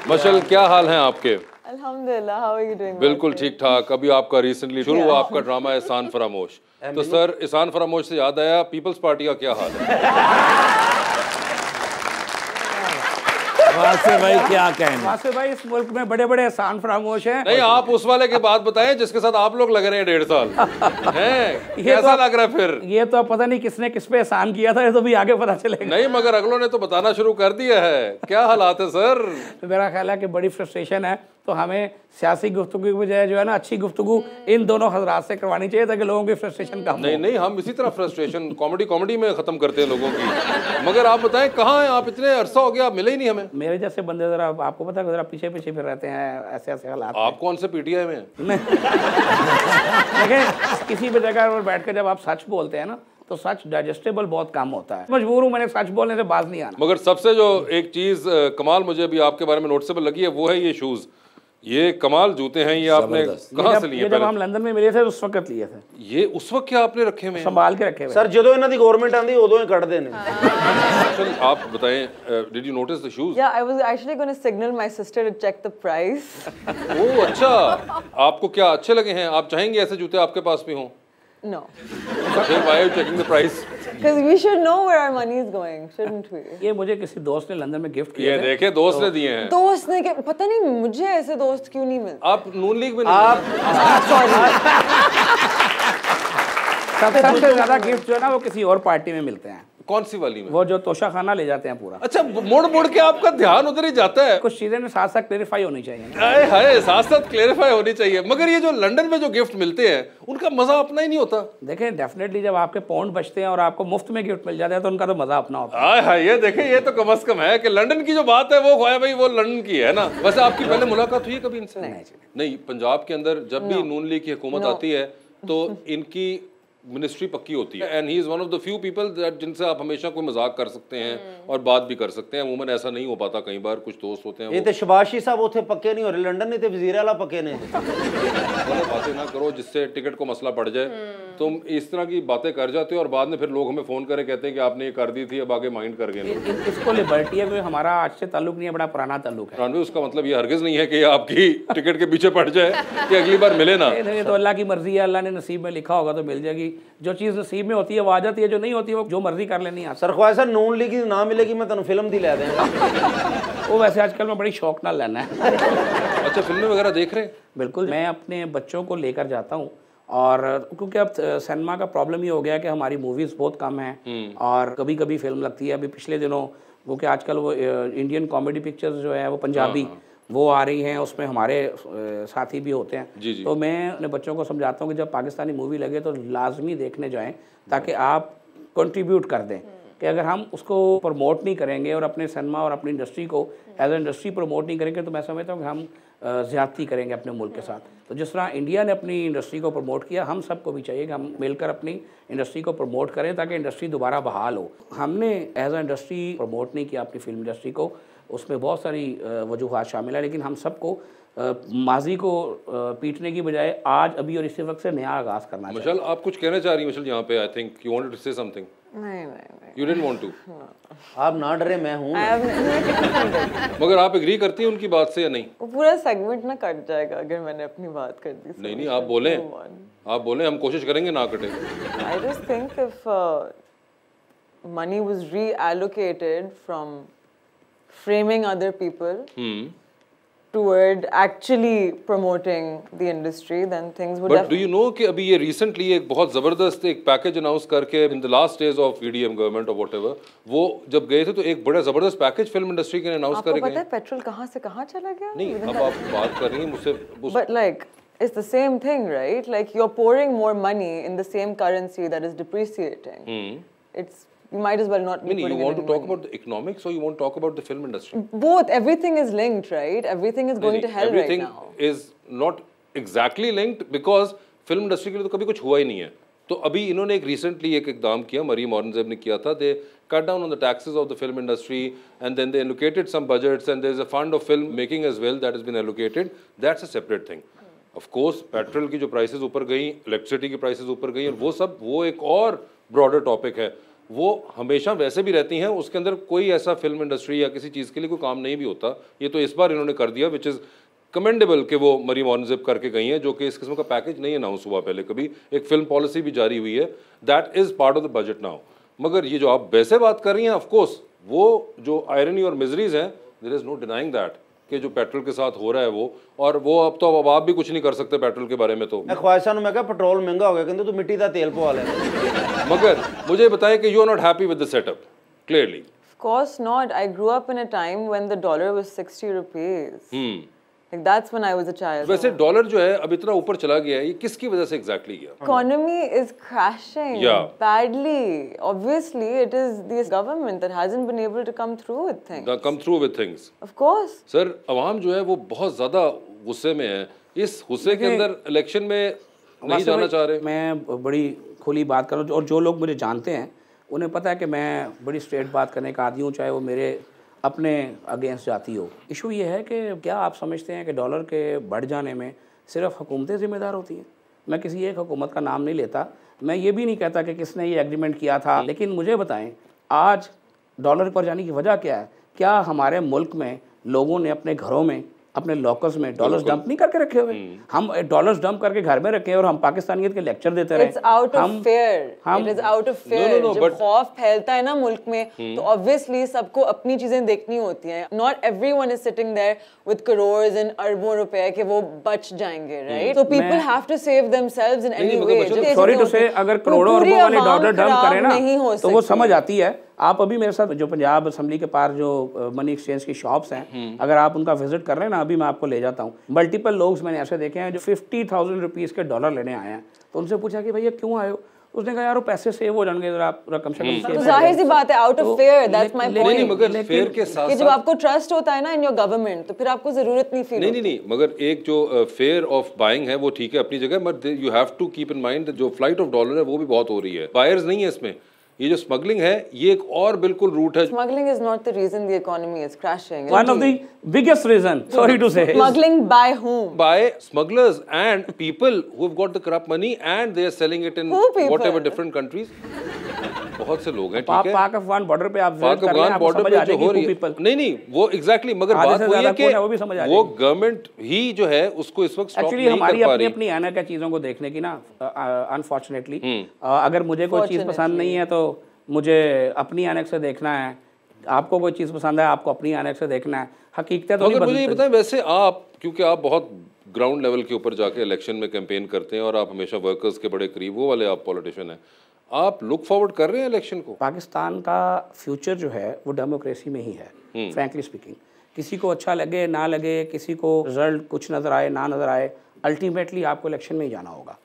मशल, क्या हाल हैं आपके? अल्हम्दुलिल्लाह, हाउ आर यू डूइंग? बिल्कुल ठीक ठाक। अभी आपका रिसेंटली शुरू हुआ आपका ड्रामा एहसान फरामोश। तो सर, एहसान फरामोश से याद आया, पीपल्स पार्टी का क्या हाल है? वासे भाई क्या कहना। वासे भाई, इस मुल्क में बड़े बड़े एहसान फरामोश हैं। नहीं, आप उस वाले की बात बताएं जिसके साथ आप लोग लग रहे हैं 1.5 साल हैं। कैसा लग रहा है फिर? ये तो पता नहीं किसने किस पे एहसान किया था, ये तो भी आगे पता चलेगा। नहीं, मगर अगलों ने तो बताना शुरू कर दिया है। क्या हालात है सर? मेरा ख्याल है कि बड़ी फ्रस्ट्रेशन है, तो हमें सियासी गुफ्तगू की बजाय जो है ना, अच्छी गुफ्तगू इन दोनों हजरात से करवानी चाहिए ताकि लोगों की फ्रस्ट्रेशन कम हो। नहीं, हम इसी तरह फ्रस्ट्रेशन कॉमेडी में खत्म करते हैं लोगों की। मगर आप बताएं, कहाँ हैं आप? इतने अरसा हो गया, आप मिले ही नहीं हमें। मेरे जैसे बंदे जरा आपको पता है, जरा पीछे पीछे फिर रहते हैं, ऐसे ऐसे हालात। आप कौन से पीटीआई में? देखिए, किसी भी जगह पर बैठ कर जब आप सच बोलते हैं ना, तो सच डाइजेस्टेबल बहुत कम होता है। मजबूर हूँ मैंने सच बोलने से बाज नहीं आना। मगर सबसे जो एक चीज कमाल मुझे अभी आपके बारे में नोटिसेबल लगी है, वो है ये शूज। ये कमाल जूते हैं। ये आपने कहाँ से लिए? जब हम लंदन में मिले थे उस वक्त लिए थे। ये उस वक्त क्या आपने रखे हुए? संभाल के रखे हुए सर, जो इन्हों दी गवर्नमेंट आंदी उदों ही कट देने। चल आप बताएं, did you notice the shoes? या I was actually gonna signal my sister to check the price. Oh अच्छा, आपको क्या अच्छे लगे हैं? आप चाहेंगे ऐसे जूते आपके पास भी हों? No. फिर why are you checking the price? Because we should know where our money is going, shouldn't we? ये मुझे किसी दोस्त ने लंदन में गिफ्ट किया। ये देखे, दोस्त ने दिए हैं। दोस्त ने क्या, पता नहीं मुझे ऐसे दोस्त क्यों नहीं मिलते। आप नून लीग में नहीं? सबसे ज्यादा गिफ्ट जो है ना, वो किसी और पार्टी में मिलते हैं। कौन सी वाली में? वो जो तोशा खाना ले जाते हैं पूरा। अच्छा, मुड़ के आपका ध्यान उधर ही जाता है। कुछ चीजें साथ साथ क्लेरिफाई होनी चाहिए। हाय हाय, साथ साथ क्लेरिफाई होनी चाहिए। मगर ये जो लंदन में जो गिफ्ट मिलते हैं, उनका मजा अपना ही नहीं होता। देखें, डेफिनेटली जब आपके पाउंड बचते हैं और आपको मुफ्त में गिफ्ट मिल जाता है, तो उनका तो मजा अपना होता है। हाय हाय, ये देखें, ये तो कम से कम है कि लंदन की जो बात है वो है भाई, वो लंदन की है ना। वैसे आपकी पहले मुलाकात हुई है कभी इनसे? नहीं, पंजाब के अंदर जब भी नून लीग की हुकूमत आती है तो इनकी मिनिस्ट्री पक्की होती है। And he is one of the few people that जिनसे आप हमेशा कोई मजाक कर सकते हैं और बात भी कर सकते हैं। अमूमन ऐसा नहीं हो पाता, कई बार कुछ दोस्त होते हैं। ये तो शबाशी साहब उथे पक्के नहीं हो रहे, लंदन नहीं तो वजीर आला पक्के ने। गलत बातें ना करो जिससे टिकट को मसला पड़ जाए। तुम इस तरह की बातें कर जाते हो और बाद में फिर लोग हमें फोन करे कहते हैं कि आपने ये कर दी थी, अब आगे माइंड कर गए। इसको लिबर्टी है, कोई हमारा आज से ताल्लुक नहीं है, बड़ा पुराना ताल्लुक है। उसका मतलब ये हरगिज नहीं है कि आपकी टिकट के पीछे पड़ जाए कि अगली बार मिले ना। ये तो अल्लाह की मर्जी है, अल्लाह ने नसीब में लिखा होगा तो मिल जाएगी। जो चीज़ नसीब में होती है वो आ जाती है, जो नहीं होती है वो जो मर्जी कर लेनी है। सर ख्वाहिश है नून लीग ना मिलेगी, मैं तेन फिल्म दी लै देंगा। वो वैसे आजकल मैं बड़ी शौक ना लेना है। अच्छा, फिल्में वगैरह देख रहे हैं? बिल्कुल, मैं अपने बच्चों को लेकर जाता हूँ। और क्योंकि अब सिनेमा का प्रॉब्लम ये हो गया है कि हमारी मूवीज़ बहुत कम हैं और कभी कभी फिल्म लगती है। अभी पिछले दिनों वो कि आजकल वो इंडियन कॉमेडी पिक्चर्स जो है वो पंजाबी वो आ रही हैं, उसमें हमारे साथी भी होते हैं। तो मैं अपने बच्चों को समझाता हूँ कि जब पाकिस्तानी मूवी लगे तो लाजमी देखने जाएं, ताकि आप कंट्रीब्यूट कर दें। कि अगर हम उसको प्रमोट नहीं करेंगे और अपने सिनेमा और अपनी इंडस्ट्री को एज ए इंडस्ट्री प्रमोट नहीं करेंगे, तो मैं समझता हूँ कि हम ज़्यादती करेंगे अपने मुल्क के साथ। तो जिस तरह इंडिया ने अपनी इंडस्ट्री को प्रमोट किया, हम सबको भी चाहिए कि हम मिलकर अपनी इंडस्ट्री को प्रमोट करें ताकि इंडस्ट्री दोबारा बहाल हो। हमने एज ए इंडस्ट्री प्रमोट नहीं किया अपनी फिल्म इंडस्ट्री को, उसमें बहुत सारी वजूहात शामिल है, लेकिन हम सबको माजी को पीटने की बजाय आज अभी और इसी वक्त से नया आगाज़ करना चाहिए। मशल, आप कुछ कहना चाह रही हैं? मशल, यहाँ पे I think you wanted to say something. नहीं, यू डिडंट वांट टू। आप ना डरे, मैं हूँ। मगर आप एग्री करती हैं उनकी बात से या नहीं? पूरा सेगमेंट ना कट जाएगा अगर मैंने अपनी बात कर दी। नहीं, आप बोलें, आप बोलें, हम कोशिश करेंगे ना कटे। I just think if money was reallocated from framing other people toward actually promoting the industry, then things would. But do you know कि अभी ये recently एक बहुत ज़बरदस्त एक पैकेज अनाउंस करके in the last days of EDM government or whatever, वो जब गए थे तो एक बड़ा ज़बरदस्त पैकेज फिल्म इंडस्ट्री के अनाउंस करे गए। आपको पता है पेट्रोल कहाँ से कहाँ चला गया? नहीं, अब आप बात कर रही हैं मुझसे। But like it's the same thing, right? Like you're pouring more money in the same currency that is depreciating. It's you might as well not be. You want to talk about the economics or you want to talk about the film industry? Both. Everything is linked, right? Everything is going to hell right now. Everything is not exactly linked because film industry के लिए तो कभी कुछ हुआ ही नहीं है। तो अभी इन्होंने एक recently एक इक़दाम किया, मरीम औरंगज़ेब ने किया था। They cut down on the taxes of the film industry and then they allocated some budgets and there is a fund of film making as well that has been allocated. That's a separate thing. Of course, petrol की जो prices ऊपर गई, electricity की prices ऊपर गई और वो सब वो एक और ब्रॉडर टॉपिक है। वो हमेशा वैसे भी रहती हैं, उसके अंदर कोई ऐसा फिल्म इंडस्ट्री या किसी चीज़ के लिए कोई काम नहीं भी होता। ये तो इस बार इन्होंने कर दिया, विच इज़ कमेंडेबल कि वो मरीम ऑनजिप करके गई हैं, जो कि इस किस्म का पैकेज नहीं अनाउंस हुआ पहले कभी। एक फिल्म पॉलिसी भी जारी हुई है, that is part of the budget now. मगर ये जो आप वैसे बात कर रही हैं, ऑफ कोर्स वो जो आयरनी और मिजरीज हैं, there is no denying that कि जो पेट्रोल के साथ हो रहा है वो, और वो अब आप भी कुछ नहीं कर सकते पेट्रोल के बारे में। तो मैं ख्वाहिशा मैं कहा पेट्रोल महंगा हो गया, कहते तू मिट्टी का तेल पवा ले। मगर मुझे बताएं कि you are not happy with the setup clearly. Of course not. I grew up in a time when the dollar was 60 rupees. Like that's when I was a child. वैसे डॉलर जो है अब इतना ऊपर चला गया है, ये किसकी वजह से एग्जैक्टली गया? Economy is crashing badly. Obviously, it is this government that hasn't been able to come through with things. Of course. Sir, अवाम जो है वो बहुत ज़्यादा गुस्से में है। इस गुस्से के अंदर इलेक्शन में नहीं जाना चाह रहे। मैं बड़ी खुली बात कर रहा हूँ, और जो लोग मुझे जानते हैं उन्हें पता है कि मैं बड़ी स्ट्रेट बात करने का आदी हूँ, चाहे वो मेरे अपने अगेंस्ट जाती हो। इशू ये है कि क्या आप समझते हैं कि डॉलर के बढ़ जाने में सिर्फ हुकूमतें ज़िम्मेदार होती हैं? मैं किसी एक हुकूमत का नाम नहीं लेता, मैं ये भी नहीं कहता कि किसने ये एग्रीमेंट किया था, लेकिन मुझे बताएं आज डॉलर पर जाने की वजह क्या है? क्या हमारे मुल्क में लोगों ने अपने घरों में, अपने लॉकर्स में डॉलर्स डंप नहीं करके रखे हुए? हम डॉलर्स डंप करके घर में रखे और हम पाकिस्तानियत के लेक्चर देते रहे। It's out of fear. It is out of fear. जब खौफ फैलता है ना मुल्क में, तो obviously सबको अपनी चीजें देखनी होती हैं। Not everyone is sitting there with crores and अरबों रुपए के वो बच जाएंगे, right? So people have to save themselves in any way. Sorry to say, अगर करोड़ों अरबों वाले डॉलर डंप करें ना, तो वो समझ आती है। आप अभी मेरे साथ जो पंजाब असम्बली के पार जो मनी एक्सचेंज की शॉप्स हैं, अगर आप उनका विजिट कर रहे हैं ना, अभी मैं आपको ले जाता हूँ। मल्टीपल लोग मैंने ऐसे देखे हैं जो 50,000 रुपीज़ के डॉलर लेने आए हैं। तो उनसे पूछा कि भैया क्यों आए हो? उसने कहा यार वो पैसे सेव हो जाएंगे, जरा आप रकम से कम। तो जाहिर सी बात है, out of fair, that's my point. नहीं, मगर फेयर के साथ कि जब आपको ट्रस्ट होता है ना इन योर गवर्नमेंट, तो फिर आपको जरूरत नहीं फील। नहीं, मगर एक जो फेयर ऑफ बाइंग है वो ठीक है अपनी जगह, but you have to keep in mind जो फ्लाइट ऑफ डॉलर है वो भी बहुत हो रही है। बायर्स नहीं है इसमें। ये जो स्मगलिंग है ये एक और बिल्कुल रूट है। Smuggling is not the reason the economy is crashing. One of the biggest reason, sorry to say. Smuggling by whom? By smugglers and people who have got the corrupt money and they are selling it in whatever different countries. बहुत से लोग हैं, ठीक है। पाक Afghan border पे आप पाक अफगान बॉर्डर पे जो हो रही है, नहीं वो एग्जैक्टली, मगर बात वही है कि वो गवर्नमेंट ही जो है उसको इस वक्त स्टॉप नहीं कर पा रही। हमारी अपनी आना का चीज़ों को देखने की ना, अनफॉर्चुनेटली अगर मुझे कोई चीज़ पसंद नहीं है तो मुझे अपनी आनक से देखना है, आपको कोई चीज़ पसंद है आपको अपनी आनक से देखना है। हकीकत तो मगर मुझे ये बताएं, वैसे आप क्योंकि आप बहुत ग्राउंड लेवल के ऊपर जाके इलेक्शन में कैंपेन करते हैं और आप हमेशा वर्कर्स के बड़े करीब, वो वाले आप पॉलिटिशियन हैं, आप लुक फॉरवर्ड कर रहे हैं इलेक्शन को? पाकिस्तान का फ्यूचर जो है वो डेमोक्रेसी में ही है, फ्रैंकली स्पीकिंग। किसी को अच्छा लगे ना लगे, किसी को रिजल्ट कुछ नज़र आए ना नज़र आए, अल्टीमेटली आपको इलेक्शन में ही जाना होगा।